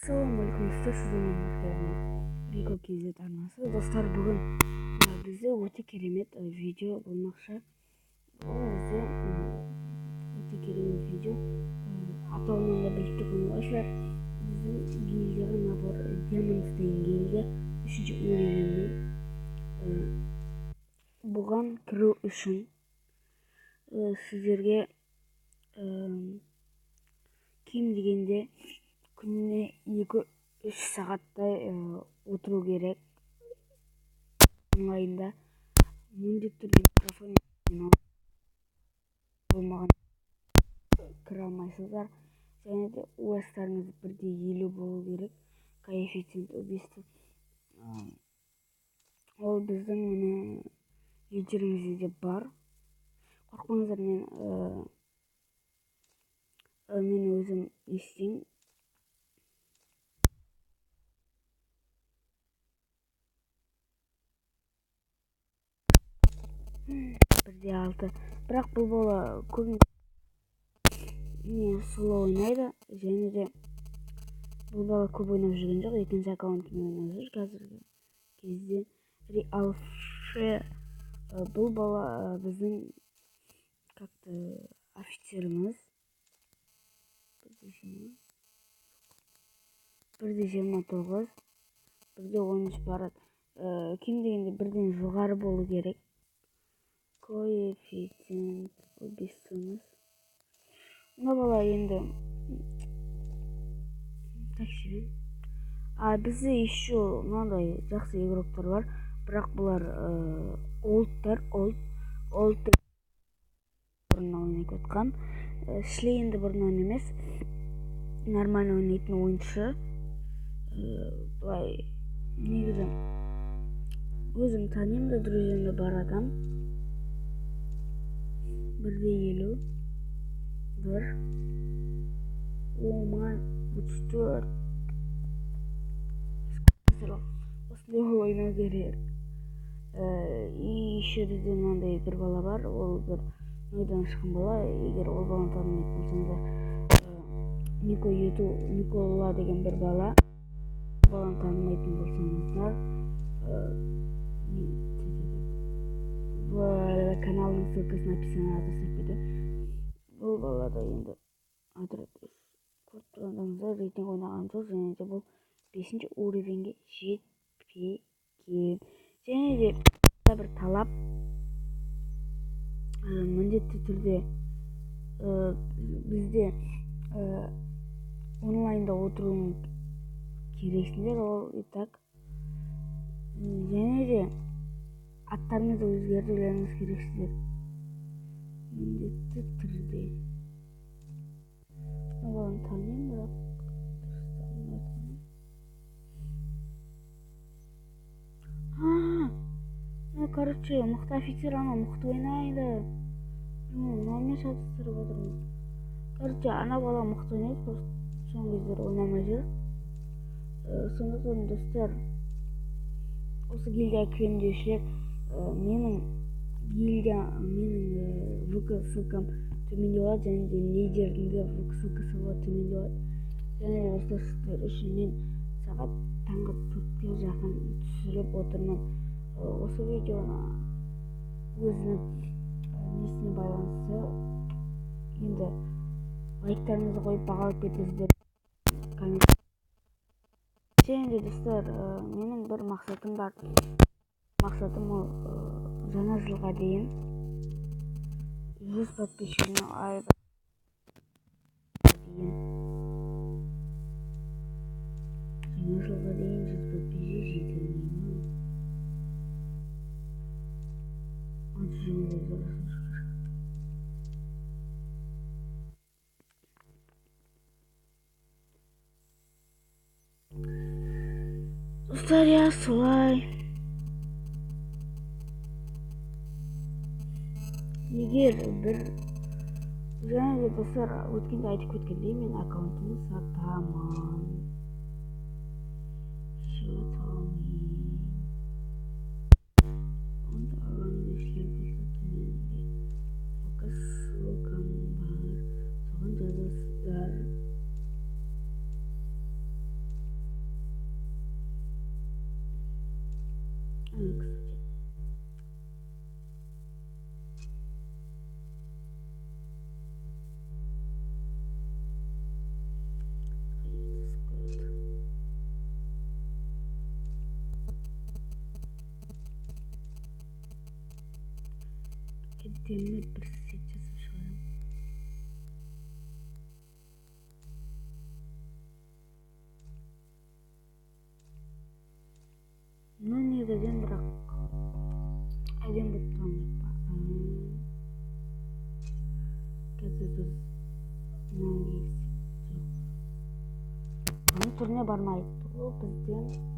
Assalamualaikum достар, сіздермен бірге Рико KZ арнасы. Достар, бүгін бізде өте керемет видео болмақшы. Бұл бізде өте керемет видео. Атауынан да біліп тұрғандарыңыздар, біздің гильдияға набор демонс деген гильдия 3-ші уровеннің. Бұған кіру үшін сіздерге кем дегенде күніне 2-3 сағаттай отыру керек. Онлайнда міндетті түрде микрофон болмаған кіре алмайсыздар. Және де уэстарыңыз 1:50 болу керек. Коэффициент убийства. Ол біздің лидерімізде де бар. Қорқпаңыздар, мен өзім естеймін. Бірде 6. Бірақ бұл бала көбіне соло ойнайды. Және де бұл бала көп ойнап жүрген жоқ. Екінші аккаунтымен ойнап жүр қазіргі кезде. Риалше бұл бала біздің офицеріміз. 1:29, 1:13 барады. Кем дегенде 1-ден жоғары болу керек. Коэффициент убийствомыз. Мына бала енді такси. Бізде еще мынандай жақсы игроктар бар. Бірақ бұлар олдтар, олд бұрын ойнап отқан. Шлейнді бұрын емес, нормально ойнайтын ойыншы. Былай негізі өзім танимын да, друзьямда бар адам. 1:50, 1, 34. Осындай ойнау керек. И еще бізде мынандай бір бала бар. Ол бір ойдан шыққан бала. Егер ол баланы танымайтын болсаңыздар, Никола деген бір бала. Баланы танымайтын болсаңыздар, каналның ссылкасын описанияға тастап кетемін. Бұл балада енді адрес көріп тұрғандарыңыздар, рейтинг ойнаған жоқ, және де бұл 5-ші уровенге жетпеген. Және де бір талап, міндетті түрде бізде онлайнда отыруың керексіңдер. Ол и так. Және де аттарыңызды өзгертулеріңіз керексіздер. Міндетті түрде. Оған танимын, бірақ короче, мықты офицер ана мықты ойнайды. Мынаумен шатыстырып отырмын. Короче, ана бала мықты ойнайды, просто соңғы кездері ойнамай жүр. Сондықтан достар, осы гильдияға кірем деушілер, менің ВК ссылкам төменде болады, және де лидердің де ВК ссылкасы болады төменде болады. Және де достар, сіздер үшін мен сағат таңғы 4-ке жақын түсіріп отырмын. Осы видеоны өзінің несіне байланысты енді лайктарыңызды қойып бағалап кетіңіздер. Және де достар, менің бір мақсатым бар. Мақсатым ол жаңа жылға дейін 100 подписчигіне айда дейін. Жаңа жылға дейін 100 подписчиг жетілмейді. Достар, я солай. Егер бір және де достар, өткенде айтып кеткендей, мен аккаунтымды сатамын. Ссылкам бар, соған жазасыздар. темір бір сет жасап шығарамын. Ну негізінен бірақ әдем болып тұрған жоқ па. Қазір біз мынаны кисек жоқ. Бұның түріне бармайды. Ол бізден